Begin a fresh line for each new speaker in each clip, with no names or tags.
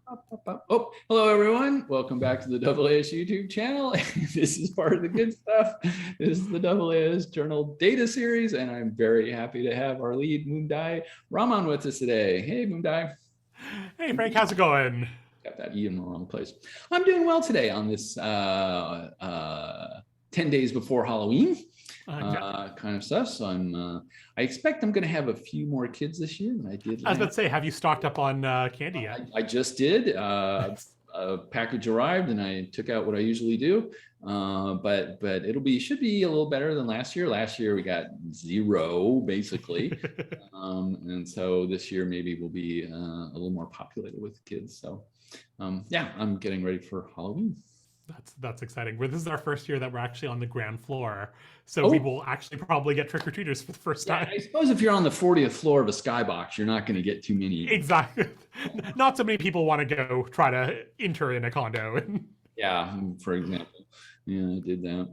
Oh, hello everyone. Welcome back to the AAS YouTube channel. This is part of the good stuff. This is the AAS Journal Data Series, and I'm very happy to have our lead, Mubdi Rahman, with us today. Hey, Mubdi.
Hey, Frank, how's it going?
Got that E in the wrong place. I'm doing well today on this 10 days before Halloween kind of stuff. So I expect I'm going to have a few more kids this year than I did.
I was about to say, have you stocked up on candy yet?
I just did. A package arrived, and I took out what I usually do. But should be a little better than last year. Last year we got 0 basically, and so this year maybe we'll be a little more populated with kids. So yeah, I'm getting ready for Halloween.
That's exciting. This is our first year that we're actually on the ground floor, so we will actually probably get trick-or-treaters for the first time.
I suppose if you're on the 40th floor of a skybox, you're not going to get too many.
Exactly. Not so many people want to go try to enter in a condo.
Yeah, for example. Yeah, I did that.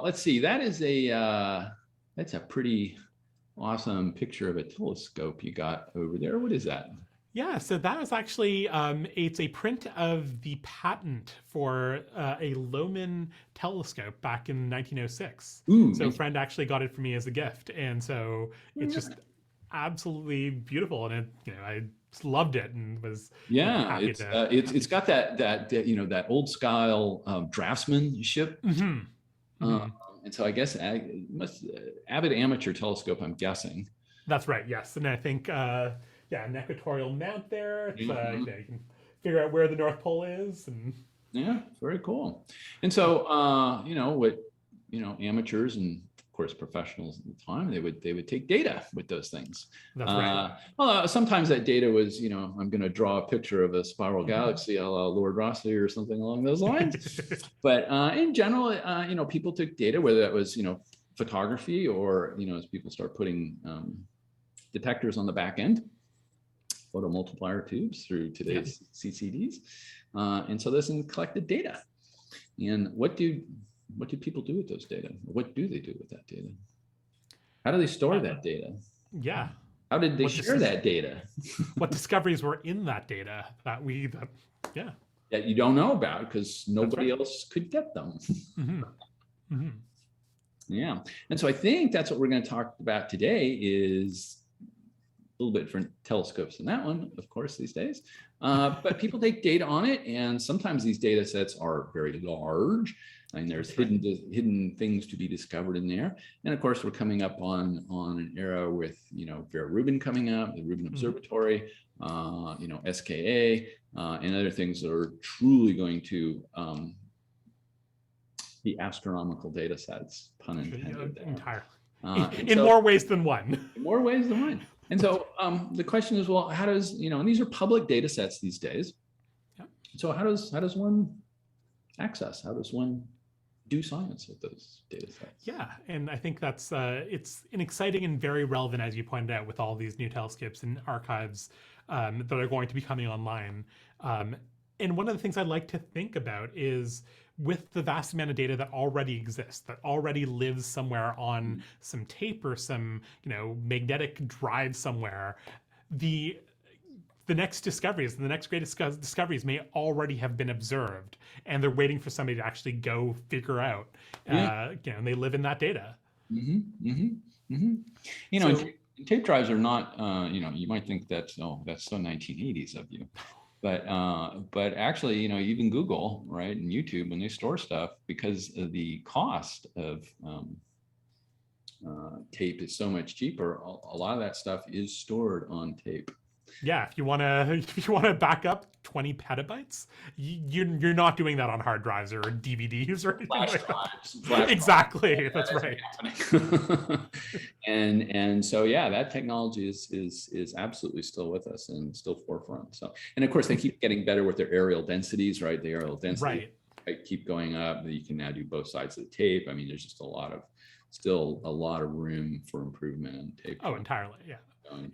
Let's see. That's a pretty awesome picture of a telescope you got over there. What is that?
Yeah, so that is actually, it's a print of the patent for a Lohmann telescope back in 1906.
Ooh,
so a friend actually got it for me as a gift. And so it's just absolutely beautiful. And I just loved it and was happy
it's got that old style draftsmanship. And so I guess avid amateur telescope, I'm guessing.
That's right, yes. And I think an equatorial mount there. It's, you can figure out where the North Pole is, and
yeah, very cool. And so what amateurs and of course professionals at the time, they would take data with those things.
That's right.
Well, sometimes that data was I'm going to draw a picture of a spiral galaxy, a la Lord Rossley or something along those lines. But in general, people took data, whether that was photography or as people start putting detectors on the back end, photomultiplier tubes through today's CCDs, and so this collected data. And what do people do with those data? What do they do with that data? How do they store that data?
Yeah.
How did they share that data?
What discoveries were in that data that
you don't know about because nobody else could get them. Yeah, and so I think that's what we're going to talk about today is a little bit different telescopes than that one, of course, these days. But people take data on it, and sometimes these data sets are very large, and there's hidden things to be discovered in there. And of course, we're coming up on an era with Vera Rubin coming up, the Rubin Observatory, SKA, and other things that are truly going to be astronomical data sets, pun intended.
Entirely. In more ways than one.
In more ways than one. And so the question is, well, how does, and these are public data sets these days. Yeah. So how does one access? How does one do science with those data sets?
Yeah, and I think that's it's an exciting and very relevant, as you pointed out, with all these new telescopes and archives that are going to be coming online. And one of the things I'd like to think about is with the vast amount of data that already exists, that already lives somewhere on some tape or some magnetic drive somewhere, the next discoveries, the next greatest discoveries may already have been observed, and they're waiting for somebody to actually go figure out. And they live in that data.
Tape drives are not. You might think that's so 1980s of you. But actually, even Google, right, and YouTube, when they store stuff, because of the cost of tape is so much cheaper, a lot of that stuff is stored on tape.
Yeah, if you want to back up 20 petabytes, you're not doing that on hard drives or DVDs or anything like that. Exactly, that's right.
And so yeah, that technology is absolutely still with us and still forefront. So, and of course they keep getting better with their aerial densities, right? The aerial density keep going up. You can now do both sides of the tape. I mean, there's just still a lot of room for improvement in tape.
Oh, entirely, yeah.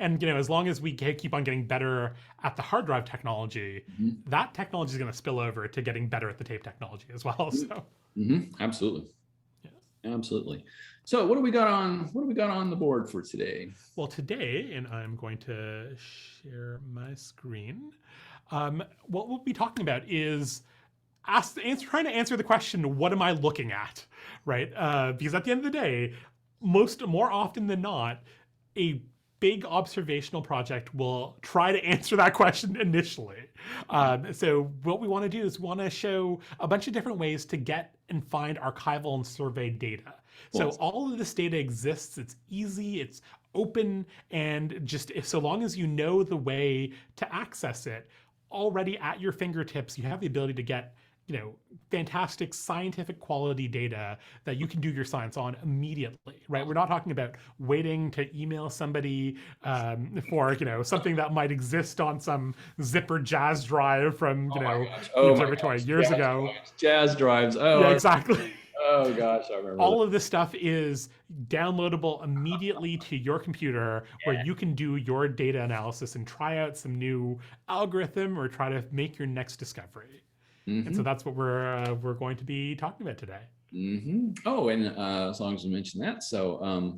And as long as we keep on getting better at the hard drive technology, that technology is going to spill over to getting better at the tape technology as well. So,
absolutely, absolutely. So, what do we got on the board for today?
Well, today, and I'm going to share my screen. What we'll be talking about is trying to answer the question, what am I looking at, right? Because at the end of the day, more often than not, a big observational project will try to answer that question initially. So what we want to do is we want to show a bunch of different ways to get and find archival and survey data. So all of this data exists, it's easy, it's open, and just so long as you know the way to access it, already at your fingertips, you have the ability to get fantastic scientific quality data that you can do your science on immediately, right? We're not talking about waiting to email somebody for, something that might exist on some zipper jazz drive from, the observatory years ago.
Jazz drives. Oh,
yeah, exactly.
Oh gosh, I remember.
All of this stuff is downloadable immediately to your computer, where you can do your data analysis and try out some new algorithm or try to make your next discovery. And so that's what we're going to be talking about today.
Oh, and as long as we mention that, so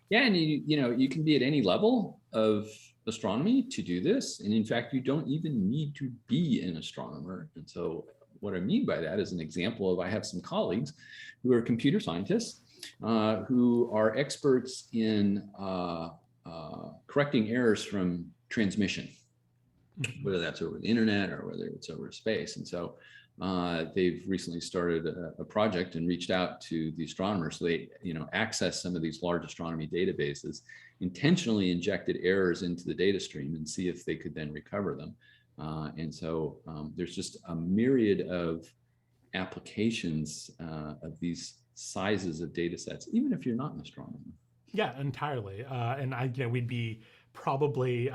yeah, and you can be at any level of astronomy to do this, and in fact, you don't even need to be an astronomer. And so, what I mean by that is an example of I have some colleagues who are computer scientists who are experts in correcting errors from transmission, whether that's over the internet or whether it's over space. And so they've recently started a project and reached out to the astronomers. So they, access some of these large astronomy databases, intentionally injected errors into the data stream and see if they could then recover them. And so there's just a myriad of applications of these sizes of data sets, even if you're not an astronomer.
Yeah, entirely. And we'd be probably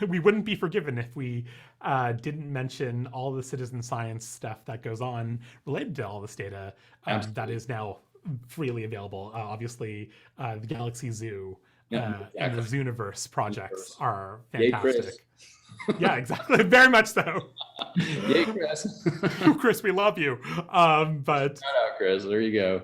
we wouldn't be forgiven if we didn't mention all the citizen science stuff that goes on related to all this data that is now freely available. Obviously, the Galaxy Zoo and the Zooniverse projects are fantastic. Yeah, exactly. Very much so.
Yay, Chris.
Chris, we love you. But
shout out, Chris. There you go.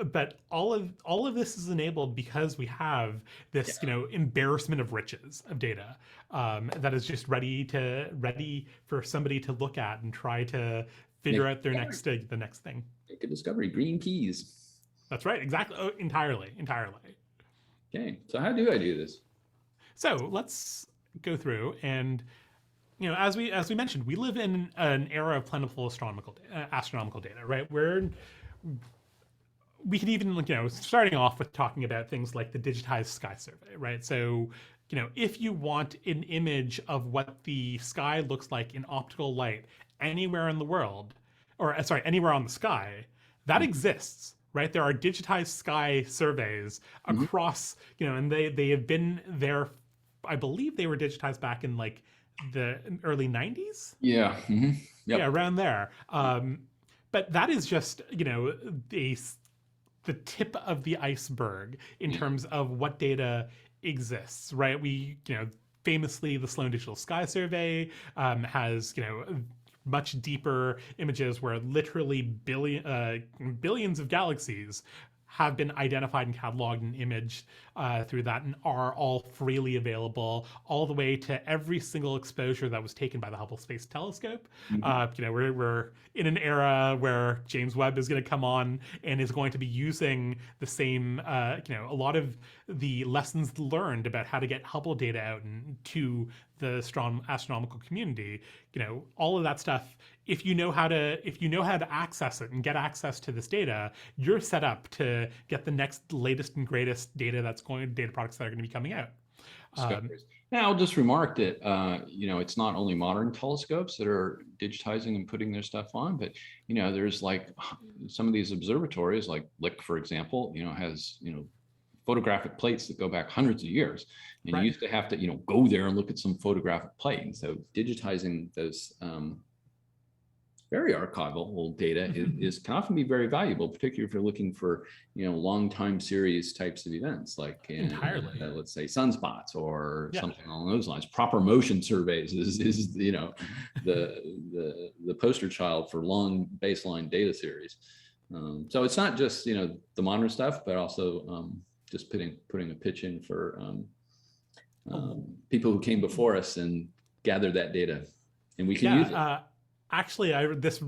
But all of this is enabled because we have this, embarrassment of riches of data that is just ready for somebody to look at and try to figure out the next thing.
Make a discovery. Green peas.
That's right. Exactly. Oh, entirely.
Okay. So how do I do this?
So let's go through and, as we mentioned, we live in an era of plentiful astronomical data, right? Where we could even, starting off with talking about things like the digitized sky survey, right? So, if you want an image of what the sky looks like in optical light anywhere in the world, anywhere on the sky, that exists. Right, there are digitized sky surveys across, and they have been there. I believe they were digitized back in like the early 90s.
Yeah, yep.
Yeah, around there. But that is just the tip of the iceberg in terms of what data exists. Right, we famously the Sloan Digital Sky Survey has much deeper images where literally billions of galaxies have been identified and cataloged and imaged through that and are all freely available, all the way to every single exposure that was taken by the Hubble Space Telescope. We're in an era where James Webb is going to come on and is going to be using the same, a lot of the lessons learned about how to get Hubble data out and to the astronomical community. All of that stuff. If you know how to access it and get access to this data, you're set up to get the next latest and greatest data products that are going to be coming out.
Now, I'll just remark that it's not only modern telescopes that are digitizing and putting their stuff on, but there's like some of these observatories, like Lick, for example, has photographic plates that go back hundreds of years, and you used to have to go there and look at some photographic plate. And so digitizing those very archival data can often be very valuable, particularly if you're looking for long time series types of events, like let's say sunspots or something along those lines. Proper motion surveys is the poster child for long baseline data series. So it's not just the modern stuff, but also just putting a pitch in for people who came before us and gathered that data, and we can use it.
Actually, this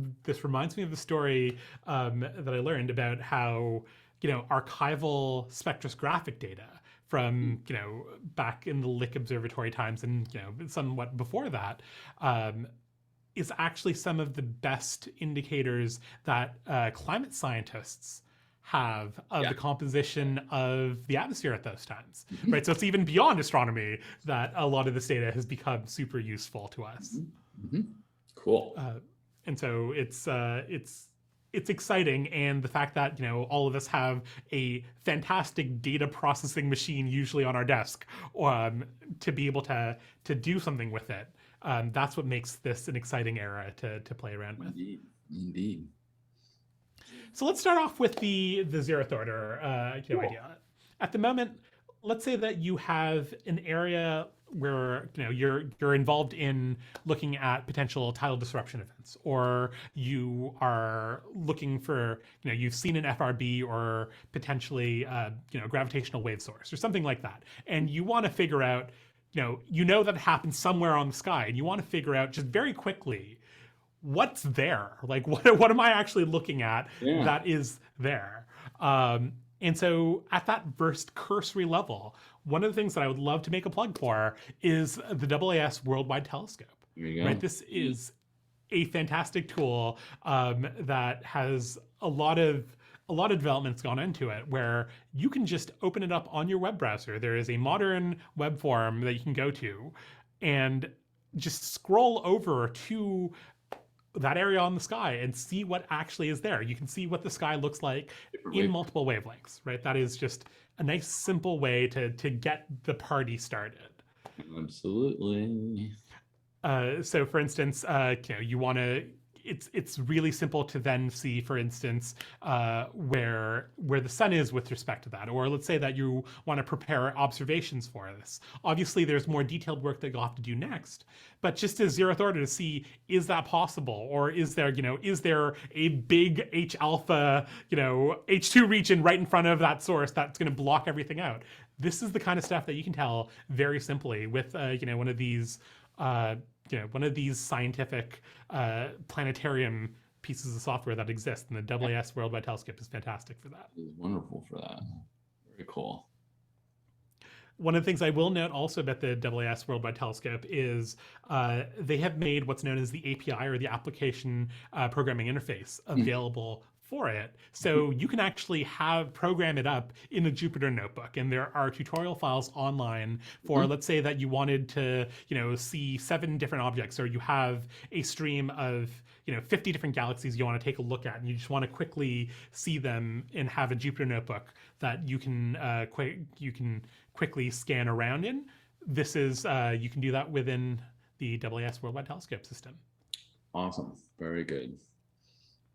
reminds me of the story that I learned about how archival spectroscopic data from back in the Lick Observatory times and somewhat before that is actually some of the best indicators that climate scientists have of the composition of the atmosphere at those times, right? So it's even beyond astronomy that a lot of this data has become super useful to us.
Cool.
And so it's exciting, and the fact that all of us have a fantastic data processing machine usually on our desk to be able to do something with it. That's what makes this an exciting era to play around with.
Indeed.
So let's start off with the zeroth order idea. At the moment, let's say that you have an area where you're involved in looking at potential tidal disruption events, or you are looking for you've seen an FRB or potentially gravitational wave source or something like that, and you want to figure out that it happens somewhere on the sky, and you want to figure out just very quickly what's there, like what am I actually looking at that is there. And so at that first cursory level, one of the things that I would love to make a plug for is the AAS Worldwide Telescope. Right, this is a fantastic tool that has a lot of developments gone into it, where you can just open it up on your web browser. There is a modern web form that you can go to and just scroll over to that area on the sky and see what actually is there. You can see what the sky looks like in multiple wavelengths, right? That is just a nice, simple way to get the party started.
Absolutely.
So for instance, you want to, it's really simple to then see, for instance, where the sun is with respect to that. Or let's say that you want to prepare observations for this. Obviously, there's more detailed work that you'll have to do next. But just as zeroth order to see, is that possible? Or is there a big H alpha, H2 region right in front of that source that's going to block everything out? This is the kind of stuff that you can tell very simply with, one of these scientific planetarium pieces of software that exist, and the AAS Worldwide Telescope is fantastic for that.
It's wonderful for that. Very cool.
One of the things I will note also about the AAS Worldwide Telescope is they have made what's known as the API, or the Application Programming Interface, available for it. So you can actually program it up in a Jupyter notebook, and there are tutorial files online for, let's say that you wanted to, see 7 different objects, or you have a stream of, 50 different galaxies you want to take a look at, and you just want to quickly see them and have a Jupyter notebook that you can quickly scan around in. This is, you can do that within the AAS Worldwide Telescope system.
Awesome. Very good.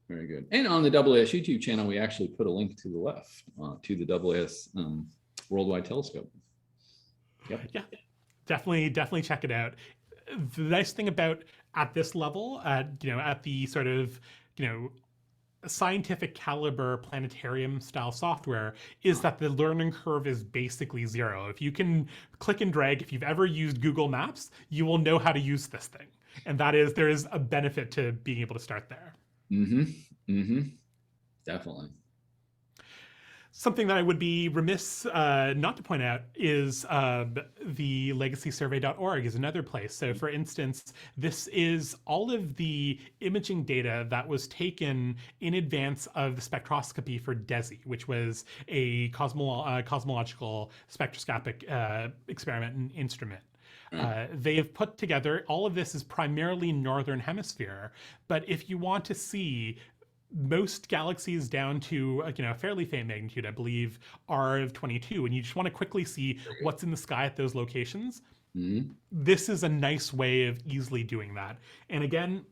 Very good. And on the AAS YouTube channel, we actually put a link to the left to the AAS Worldwide Telescope. Yep. Yeah, definitely check it out. The nice thing about at this level, at the sort of
scientific caliber planetarium style software, is that the learning curve is basically zero. If you can click and drag, if you've ever used Google Maps, you will know how to use this thing, and there is a benefit to being able to start there.
Definitely.
Something that I would be remiss not to point out is the legacysurvey.org is another place. So for instance, this is all of the imaging data that was taken in advance of the spectroscopy for DESI, which was a cosmological spectroscopic experiment and instrument. They have put together, all of this is primarily Northern Hemisphere, but if you want to see most galaxies down to a fairly faint magnitude, I believe R of 22, and you just want to quickly see what's in the sky at those locations, this is a nice way of easily doing that. And again,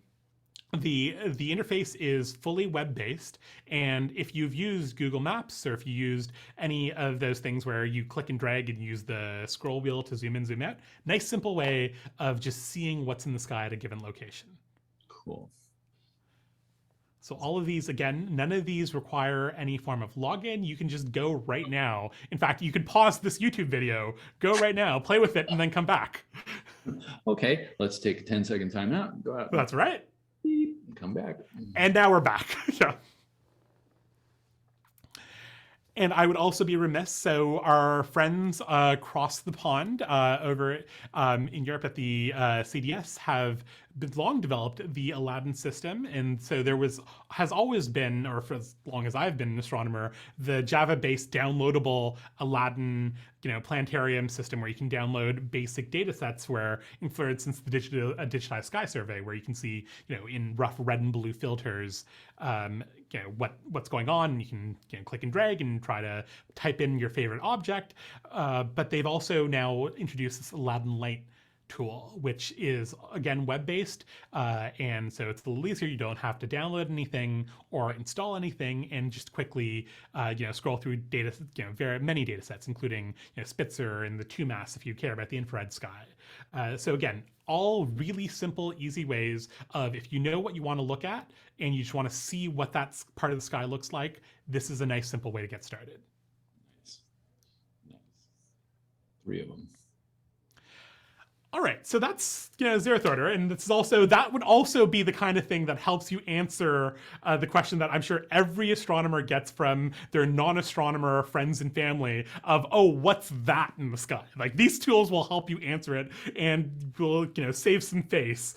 the interface is fully web-based, and if you've used Google Maps, or if you used any of those things where you click and drag and use the scroll wheel to zoom in, zoom out, nice simple way of just seeing what's in the sky at a given location.
Cool.
So all of these, again, none of these require any form of login. You can just go right now. In fact, you could pause this YouTube video, go right now, play with it, and then come back.
Okay, let's take a 10-second timeout. Go out.
That's right.
Beep, come back.
And now we're back. Yeah. And I would also be remiss. So our friends across the pond over in Europe at the CDS have long developed the ALADIN system. And so there has always been, or for as long as I've been an astronomer, the Java-based downloadable ALADIN planetarium system where you can download basic data sets where, for instance, the digitized sky survey, where you can see, in rough red and blue filters, what's going on. You can click and drag and try to type in your favorite object. But they've also now introduced this ALADIN Lite tool, which is again web-based, and so it's a little easier. You don't have to download anything or install anything, and just quickly scroll through data, very many data sets, including Spitzer and the 2MAST if you care about the infrared sky. So again, all really simple, easy ways of, if you know what you want to look at and you just want to see what that part of the sky looks like, this is a nice, simple way to get started.
Nice. 3 of them.
All right, so that's zeroth order, and that would also be the kind of thing that helps you answer the question that I'm sure every astronomer gets from their non-astronomer friends and family of, oh, what's that in the sky? Like, these tools will help you answer it and will save some face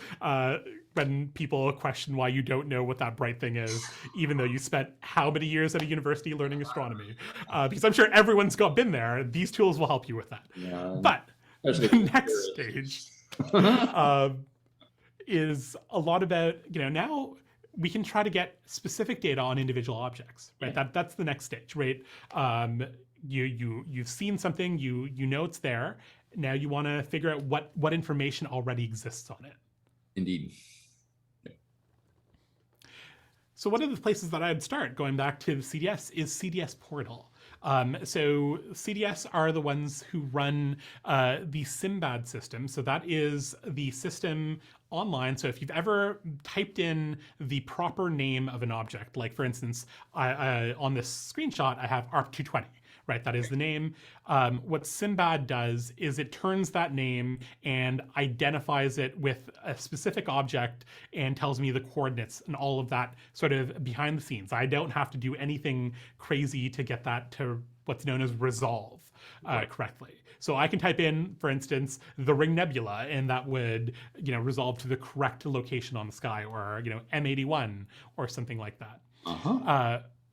when people question why you don't know what that bright thing is, even though you spent how many years at a university learning astronomy? Because I'm sure everyone's been there. These tools will help you with that.
Yeah.
But the next stage is a lot about, now we can try to get specific data on individual objects, right? Yeah. That's the next stage, right? You've seen something, you know it's there. Now you want to figure out what information already exists on it.
Indeed.
So one of the places that I'd start, going back to the CDS, is CDS Portal. So CDS are the ones who run the SIMBAD system. So that is the system online. So if you've ever typed in the proper name of an object, like for instance, on this screenshot, I have ARP220. Right, that is the name. What SIMBAD does is it turns that name and identifies it with a specific object and tells me the coordinates and all of that sort of behind the scenes. I don't have to do anything crazy to get that to what's known as resolve correctly. So I can type in, for instance, the Ring Nebula, and that would resolve to the correct location on the sky, or M81 or something like that.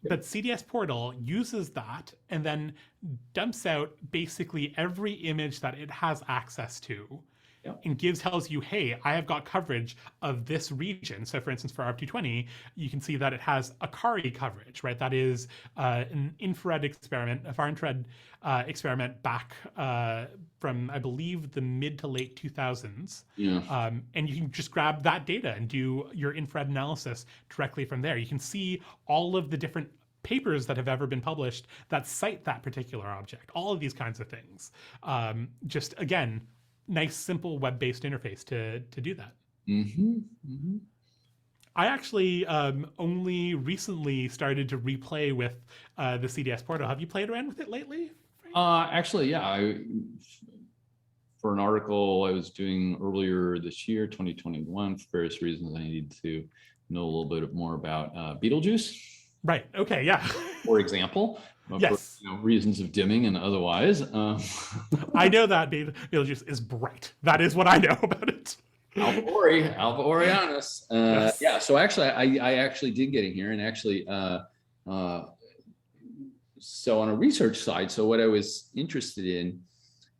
But CDS Portal uses that and then dumps out basically every image that it has access to, and tells you, hey, I have got coverage of this region. So for instance, for ARP220, you can see that it has Akari coverage, right? That is an infrared experiment, a far infrared experiment back from, I believe, the mid to late 2000s. Yeah. And you can just grab that data and do your infrared analysis directly from there. You can see all of the different papers that have ever been published that cite that particular object, all of these kinds of things. Just, again, nice, simple web-based interface to do that. Mm-hmm. Mm-hmm. I actually only recently started to replay with the CDS Portal. Have you played around with it lately?
Actually, yeah. For an article I was doing earlier this year, 2021, for various reasons, I needed to know a little bit more about Betelgeuse.
Right. Okay. Yeah.
For example.
Yes.
For reasons of dimming and otherwise.
I know that Betelgeuse is bright. That is what I know about it.
Alpha Orionis. Yes. Yeah. So actually, I actually did get in here, and actually, so on a research side, so what I was interested in,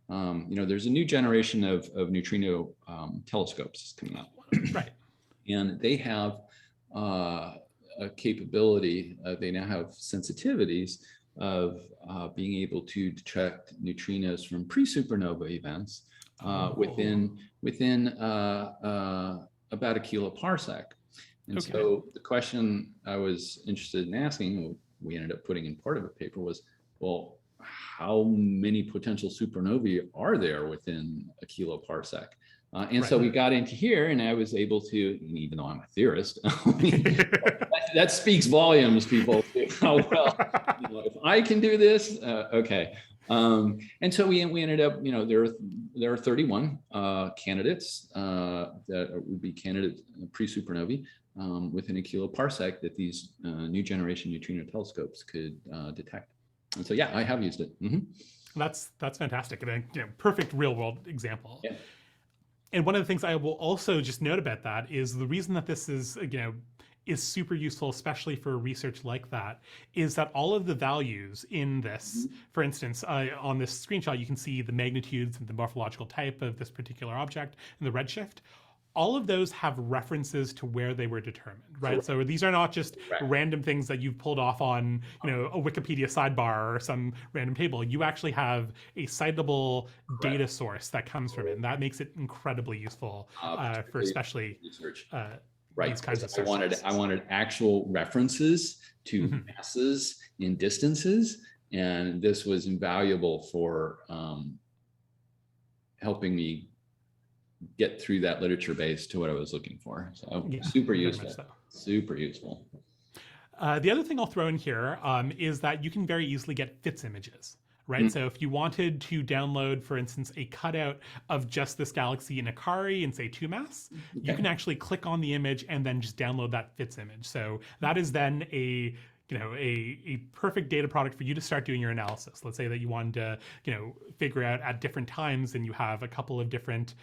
there's a new generation of neutrino telescopes coming out.
Right.
And they have a capability. They now have sensitivities of being able to detect neutrinos from pre-supernova events within about a kiloparsec. And so the question I was interested in asking, we ended up putting in part of a paper, was, well, how many potential supernovae are there within a kiloparsec? And so we got into here, and I was able to, even though I'm a theorist, that speaks volumes, people, how well, if I can do this, okay. And so we ended up, there are 31 candidates that would be candidate pre-supernovae within a kiloparsec that these new generation neutrino telescopes could detect. And so, yeah, I have used it.
That's fantastic, and a perfect real world example.
Yeah.
And one of the things I will also just note about that is the reason that this is is super useful, especially for research like that, is that all of the values in this, for instance, on this screenshot, you can see the magnitudes and the morphological type of this particular object and the redshift. All of those have references to where they were determined, right? Correct. So these are not just random things that you've pulled off on, a Wikipedia sidebar or some random table. You actually have a citable data source that comes from it, and that makes it incredibly useful for especially
research.
These kinds of
I wanted actual references to masses in distances, and this was invaluable for helping me get through that literature base to what I was looking for. So yeah, super useful, super useful.
The other thing I'll throw in here is that you can very easily get FITS images, right? So if you wanted to download, for instance, a cutout of just this galaxy in Akari and say 2MASS, you can actually click on the image and then just download that FITS image. So that is then a perfect data product for you to start doing your analysis. Let's say that you wanted to, figure out at different times, and you have a couple of different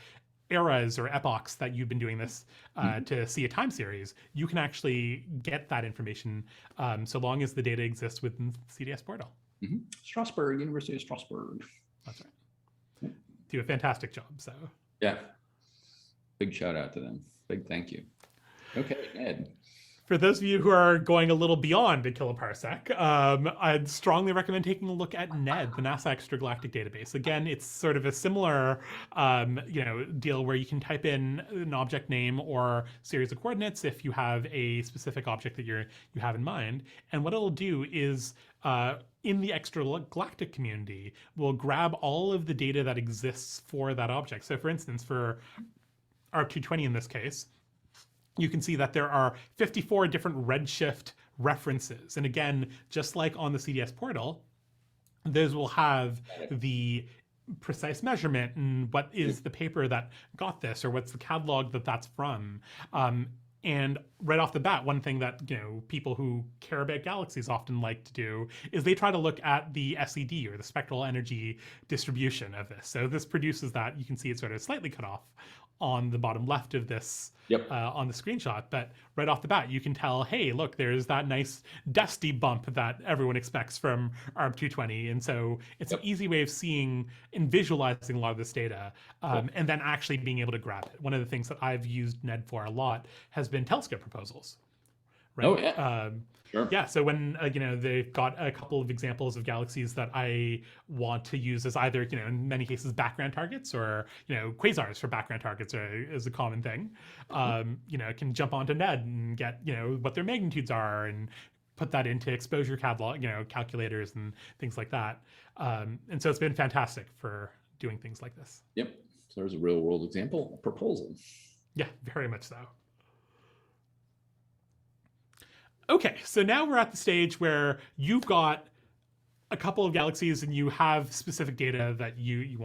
eras or epochs that you've been doing this to see a time series. You can actually get that information so long as the data exists within the CDS portal.
Strasbourg, University of Strasbourg.
That's right. Do a fantastic job. So
yeah, big shout out to them. Big thank you. Okay, Ed.
For those of you who are going a little beyond a kiloparsec, I'd strongly recommend taking a look at NED, the NASA Extragalactic Database. Again, it's sort of a similar, deal where you can type in an object name or series of coordinates if you have a specific object that you have in mind. And what it'll do is, in the extragalactic community, will grab all of the data that exists for that object. So, for instance, for ARC-220 in this case, you can see that there are 54 different redshift references. And again, just like on the CDS portal, those will have the precise measurement and what is the paper that got this, or what's the catalog that that's from. And right off the bat, one thing that people who care about galaxies often like to do is they try to look at the SED, or the spectral energy distribution of this. So this produces that. You can see it's sort of slightly cut off on the bottom left of this on the screenshot, but right off the bat you can tell, hey, look, there's that nice dusty bump that everyone expects from ARC-220, and so it's an easy way of seeing and visualizing a lot of this data, and then actually being able to grab it. One of the things that I've used NED for a lot has been telescope proposals. Right?
Oh yeah. Sure.
Yeah, so when they've got a couple of examples of galaxies that I want to use as either in many cases background targets, or quasars for background targets is a common thing. Can jump onto NED and get what their magnitudes are and put that into exposure catalog calculators and things like that. And so it's been fantastic for doing things like this.
Yep. So there's a real world example, a proposal.
Yeah, very much so. Okay, so now we're at the stage where you've got a couple of galaxies and you have specific data that you've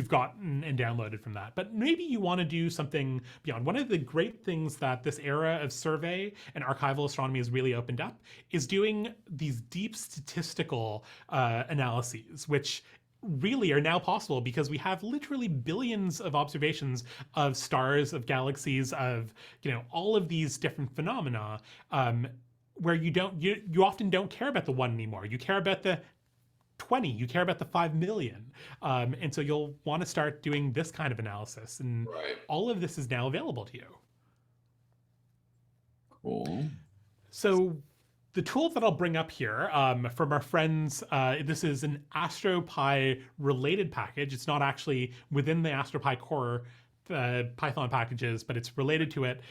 gotten and downloaded from that. But maybe you want to do something beyond. One of the great things that this era of survey and archival astronomy has really opened up is doing these deep statistical analyses, which really are now possible because we have literally billions of observations of stars, of galaxies, of all of these different phenomena, where you often don't care about the 1 anymore. You care about the 20, you care about the 5 million, and so you'll want to start doing this kind of analysis, and all of this is now available to you.
Cool.
So the tool that I'll bring up here from our friends, this is an AstroPy related package. It's not actually within the AstroPy core Python packages, but it's related to it.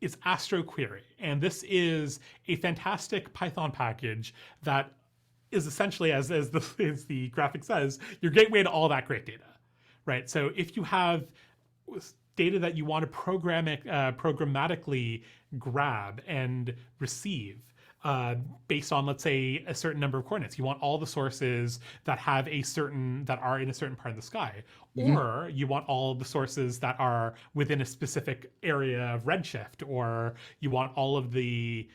It's Astroquery. And this is a fantastic Python package that is essentially, as the graphic says, your gateway to all that great data, right? So if you have data that you want to programmatically grab and receive, based on, let's say, a certain number of coordinates. You want all the sources that have that are in a certain part of the sky, or you want all the sources that are within a specific area of redshift, or you want all of the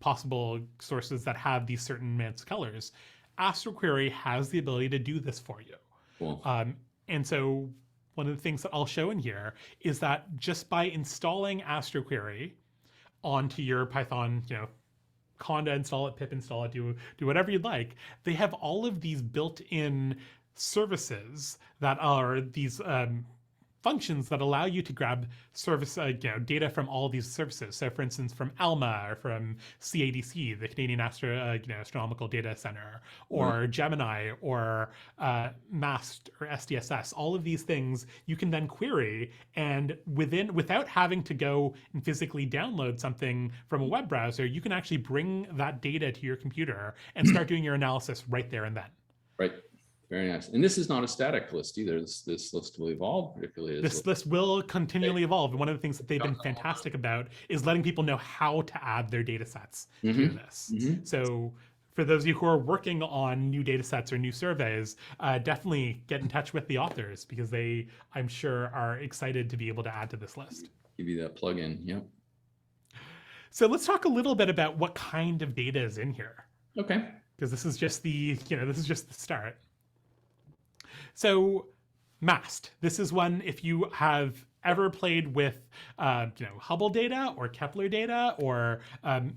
possible sources that have these certain amounts of colors. Astroquery has the ability to do this for you.
Cool.
And so one of the things that I'll show in here is that just by installing Astroquery onto your Python, conda install it, pip install it, do whatever you'd like, they have all of these built-in services that are these functions that allow you to grab data from all these services. So, for instance, from ALMA or from CADC, the Canadian Astronomical Data Center, or Gemini, or MAST or SDSS. All of these things you can then query, and without having to go and physically download something from a web browser, you can actually bring that data to your computer and start doing your analysis right there and then.
Right. Very nice. And this is not a static list either. This list will evolve, particularly.
This list will continually evolve. And one of the things that they've been fantastic about is letting people know how to add their data sets to this. So for those of you who are working on new data sets or new surveys, definitely get in touch with the authors, because they, I'm sure, are excited to be able to add to this list.
Give you that plugin. Yep.
So let's talk a little bit about what kind of data is in here.
Okay.
Because this is just the start. So MAST, this is one, if you have ever played with Hubble data or Kepler data, or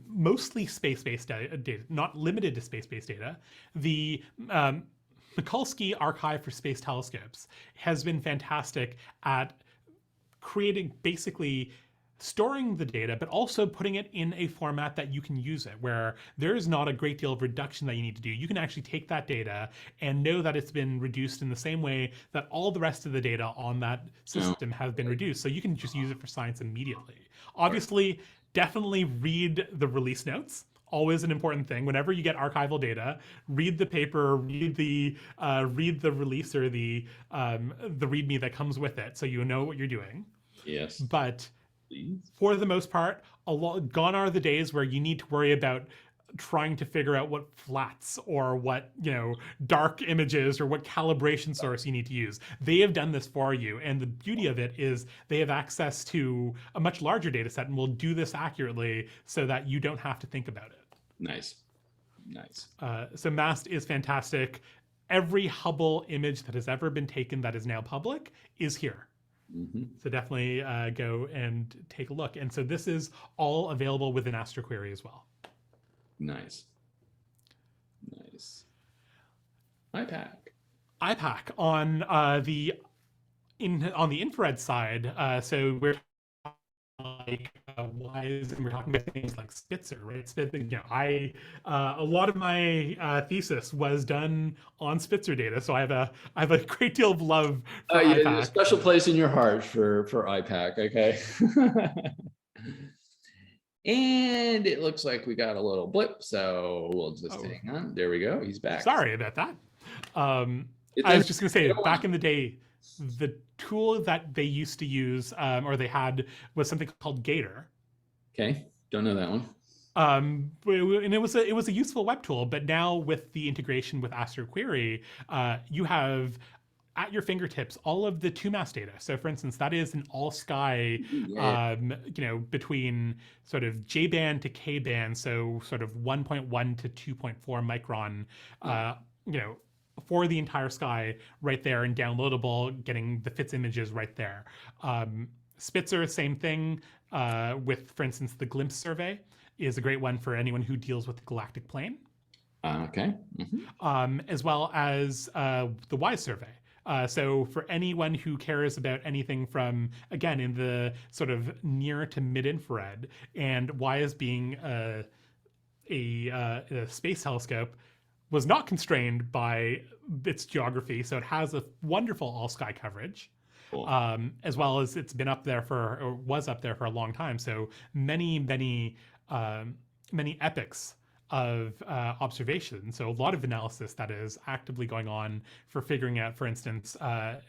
mostly space-based data, not limited to space-based data, the Mikulski Archive for Space Telescopes has been fantastic at creating, basically storing the data, but also putting it in a format that you can use it, where there is not a great deal of reduction that you need to do. You can actually take that data and know that it's been reduced in the same way that all the rest of the data on that system have been reduced. So you can just use it for science immediately. Obviously, definitely read the release notes. Always an important thing. Whenever you get archival data, read the paper, read the release or the README that comes with it, so you know what you're doing.
Yes.
But for the most part, gone are the days where you need to worry about trying to figure out what flats or what dark images or what calibration source you need to use. They have done this for you, and the beauty of it is they have access to a much larger data set and will do this accurately so that you don't have to think about it.
Nice. Nice.
So MAST is fantastic. Every Hubble image that has ever been taken that is now public is here. So definitely go and take a look. And so this is all available within Astroquery as well.
Nice. Nice. IPAC
on the infrared side. So we're like WISE, and we're talking about things like Spitzer, right? Spitzer, a lot of my thesis was done on Spitzer data, so I have a great deal of love for IPAC.
A special place in your heart for IPAC, okay? And it looks like we got a little blip, so we'll just hang on. There we go. He's back.
Sorry about that. I was just gonna say, back in the day, the tool that they used to use, or they had, was something called Gator.
Okay, don't know that one.
And it was a useful web tool, but now with the integration with Astroquery, you have at your fingertips all of the 2MAST data. So for instance, that is an all sky, between sort of J band to K band, so sort of 1.1 to 2.4 micron, for the entire sky right there, and downloadable, getting the FITS images right there. Spitzer, same thing, with, for instance, the Glimpse survey is a great one for anyone who deals with the galactic plane.
Okay.
As well as the WISE survey. So for anyone who cares about anything from, again, in the sort of near to mid-infrared, and WISE being a space telescope, was not constrained by its geography, so it has a wonderful all-sky coverage. Cool. As well as it's been up there was up there for a long time. So many epochs of observation. So a lot of analysis that is actively going on for figuring out, for instance,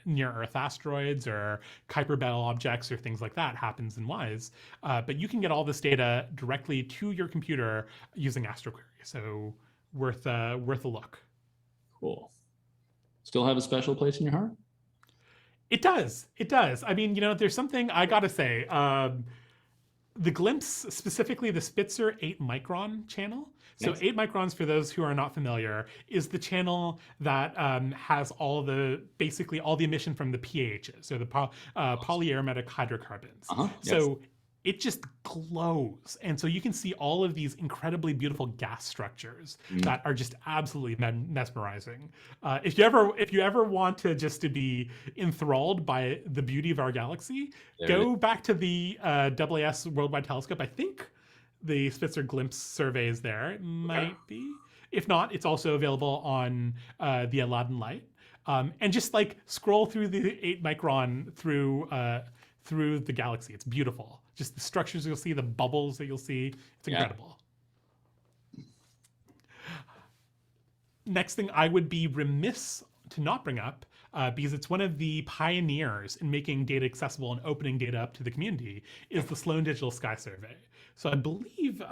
near Earth asteroids or Kuiper belt objects or things like that happens in WISE. But you can get all this data directly to your computer using Astroquery. So worth a look.
Cool. Still have a special place in your heart?
It does. It does. I mean, there's something I gotta say. The Glimpse, specifically the Spitzer 8 micron channel. So
Yes.
8 microns, for those who are not familiar, is the channel that has basically all the emission from the PAHs, so the polyaromatic hydrocarbons.
Yes.
So it just glows. And so you can see all of these incredibly beautiful gas structures that are just absolutely mesmerizing. If you ever want to be enthralled by the beauty of our galaxy, go back to the AAS Worldwide Telescope. I think the Spitzer Glimpse survey is there. It might be. If not, it's also available on the ALADIN Lite. And just like scroll through the 8 micron through the galaxy. It's beautiful. Just the structures you'll see, the bubbles that you'll see. It's incredible. Yeah. Next thing I would be remiss to not bring up, because it's one of the pioneers in making data accessible and opening data up to the community, is the Sloan Digital Sky Survey. So I believe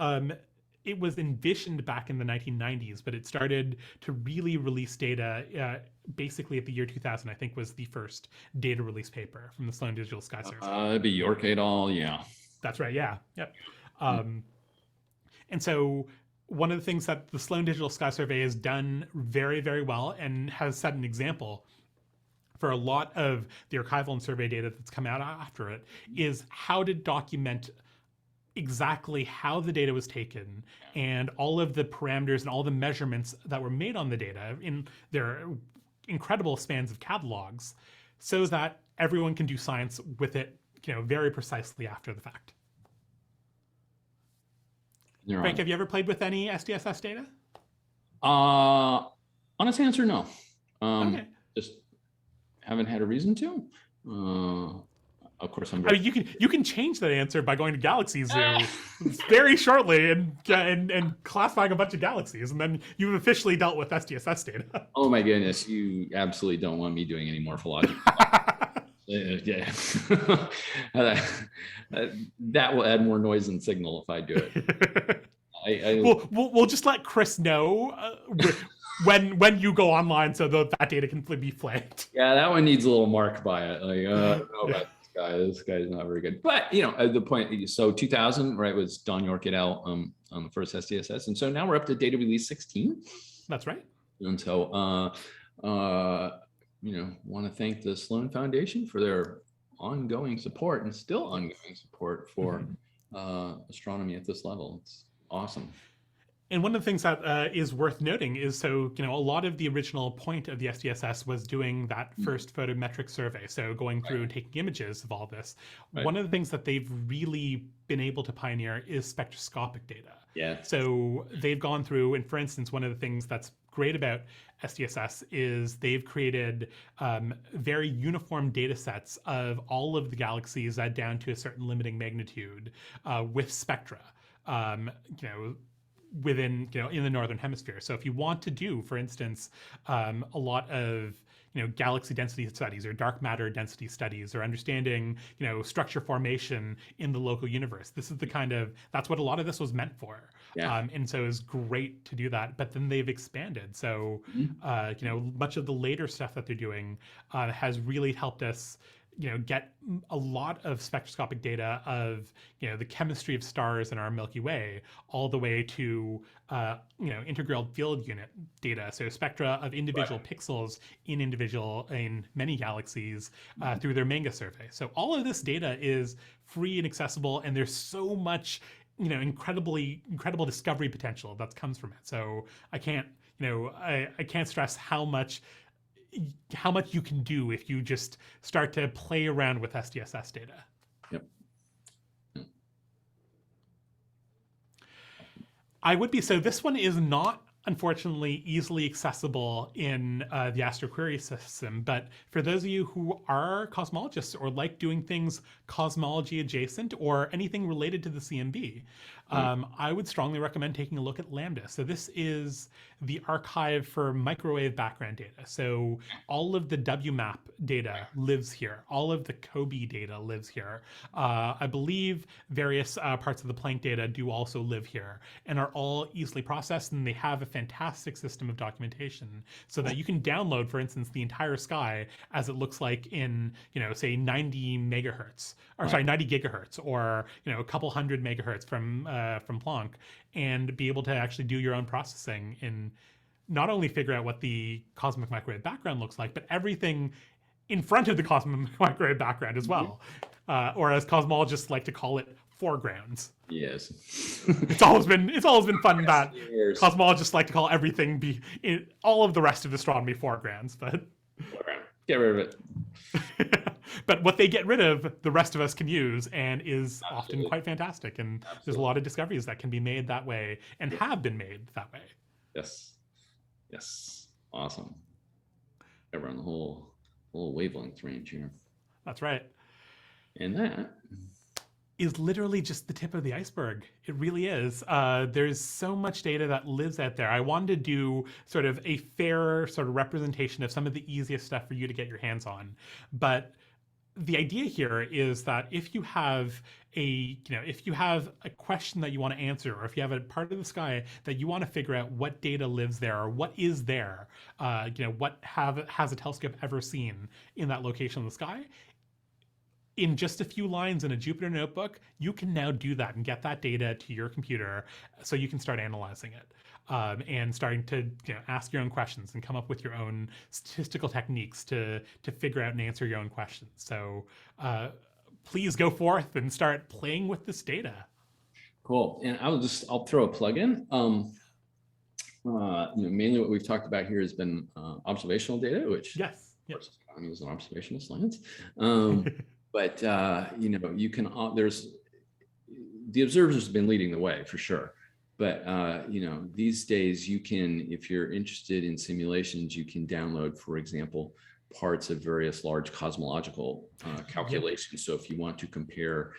it was envisioned back in the 1990s, but it started to really release data basically at the year 2000, I think, was the first data release paper from the Sloan Digital Sky Survey.
It'd be York et al. Yeah.
That's right. Yeah. Yep. And so one of the things that the Sloan Digital Sky Survey has done very, very well and has set an example for a lot of the archival and survey data that's come out after it is how to document exactly how the data was taken and all of the parameters and all the measurements that were made on the data in their incredible spans of catalogs, so that everyone can do science with it, very precisely after the fact. Frank, have you ever played with any SDSS data?
Honest answer, no.
Okay.
Just haven't had a reason to. Of course,
I mean, you can change that answer by going to Galaxy Zoo very shortly and classifying a bunch of galaxies, and then you've officially dealt with SDSS data.
Oh my goodness, you absolutely don't want me doing any morphology. Yeah, that will add more noise and signal if I do it.
We'll just let Chris know when you go online, so that data can be flagged.
Yeah, that one needs a little mark by it. Like, I don't know about this guy's not very good. But the point. So 2000, right, was Don York et al. On the first SDSS, and so now we're up to data release 16.
That's right.
And so, want to thank the Sloan Foundation for their ongoing support and still ongoing support for astronomy at this level. It's awesome.
And one of the things that is worth noting is, so, a lot of the original point of the SDSS was doing that first photometric survey. So going through and taking images of all this. Right. One of the things that they've really been able to pioneer is spectroscopic data.
Yeah.
So they've gone through, and for instance, one of the things that's great about SDSS is they've created very uniform data sets of all of the galaxies down to a certain limiting magnitude with spectra. Within, in the northern hemisphere. So if you want to do, for instance, a lot of galaxy density studies or dark matter density studies, or understanding structure formation in the local universe, this is that's what a lot of this was meant for. Yeah. And so it's great to do that. But then they've expanded. So much of the later stuff that they're doing has really helped us get a lot of spectroscopic data of, the chemistry of stars in our Milky Way, all the way to, integral field unit data. So spectra of individual pixels in many galaxies through their MANGA survey. So all of this data is free and accessible, and there's so much, incredible discovery potential that comes from it. So I can't stress how much you can do if you just start to play around with SDSS data.
Yep.
So this one is not, unfortunately, easily accessible in the Astroquery system, but for those of you who are cosmologists or like doing things cosmology adjacent or anything related to the CMB, I would strongly recommend taking a look at LAMBDA. So this is the archive for microwave background data. So all of the WMAP data lives here. All of the COBE data lives here. I believe various parts of the Planck data do also live here and are all easily processed, and they have a fantastic system of documentation so that you can download, for instance, the entire sky as it looks like in, say 90 megahertz, or sorry, 90 gigahertz, or, a couple hundred megahertz from Planck, and be able to actually do your own processing and not only figure out what the cosmic microwave background looks like, but everything in front of the cosmic microwave background as well. Or as cosmologists like to call it, foregrounds.
Yes.
It's always been fun that cosmologists like to call everything all of the rest of astronomy foregrounds, but
get rid of it.
But what they get rid of, the rest of us can use, and is often quite fantastic. And there's a lot of discoveries that can be made that way and have been made that way.
Yes. Yes. Awesome. Cover on the whole wavelength range here.
That's right.
And that
is literally just the tip of the iceberg. It really is. There's so much data that lives out there. I wanted to do sort of a fair sort of representation of some of the easiest stuff for you to get your hands on. But the idea here is that if you have a question that you want to answer, or if you have a part of the sky that you want to figure out what data lives there, or what is there, what has a telescope ever seen in that location of the sky, in just a few lines in a Jupyter notebook, you can now do that and get that data to your computer so you can start analyzing it. And starting to ask your own questions and come up with your own statistical techniques to figure out and answer your own questions. So please go forth and start playing with this data.
Cool. And I'll throw a plug in. Mainly what we've talked about here has been observational data, which
yes,
of course, astronomy is an observational science. But you can there's the observers have been leading the way for sure. But these days you can, if you're interested in simulations, you can download, for example, parts of various large cosmological calculations. So if you want to compare,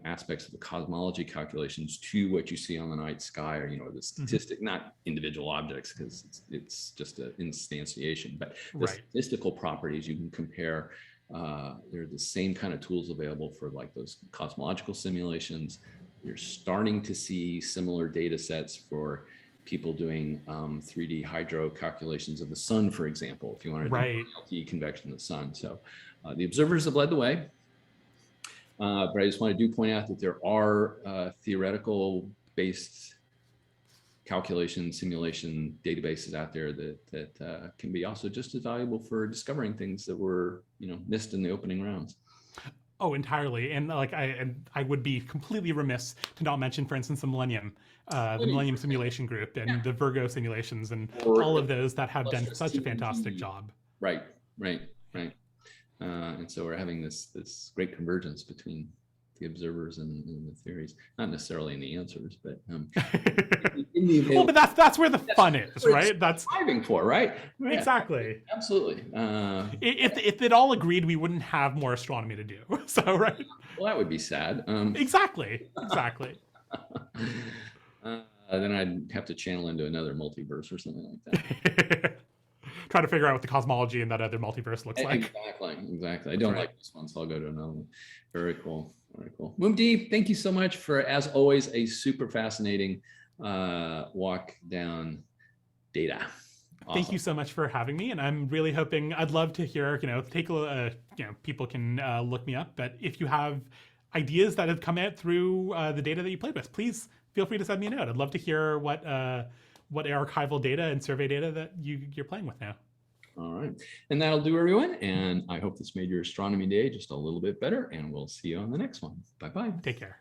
aspects of the cosmology calculations to what you see on the night sky, or the statistic, not individual objects, because it's just an instantiation, but the statistical properties you can compare. They're the same kind of tools available for like those cosmological simulations. You're starting to see similar data sets for people doing 3D hydro calculations of the sun, for example, if you want to do LTE convection of the sun. So the observers have led the way. But I just want to point out that there are theoretical based calculation simulation databases out there that can be also just as valuable for discovering things that were missed in the opening rounds.
Oh, entirely. And I would be completely remiss to not mention, for instance, the Millennium Simulation Group and the Virgo simulations and all of those that have done such a fantastic job. Right.
And so we're having this great convergence between the observers and the theories, not necessarily in the answers, but
well, but that's where the fun is, right? That's
striving for, right?
Exactly.
Absolutely.
If it all agreed, we wouldn't have more astronomy to do. So, right?
Well, that would be sad.
Exactly.
Then I'd have to channel into another multiverse or something like that.
Try to figure out what the cosmology in that other multiverse looks like.
Exactly. I don't like this one, so I'll go to another one. Very cool. Mubdi, thank you so much for, as always, a super fascinating walk down data. Awesome.
Thank you so much for having me, and I'm really hoping, I'd love to hear, people can look me up, but if you have ideas that have come out through the data that you played with, please feel free to send me a note. I'd love to hear what archival data and survey data that you're playing with now.
All right. And that'll do, everyone. And I hope this made your astronomy day just a little bit better, and we'll see you on the next one. Bye-bye.
Take care.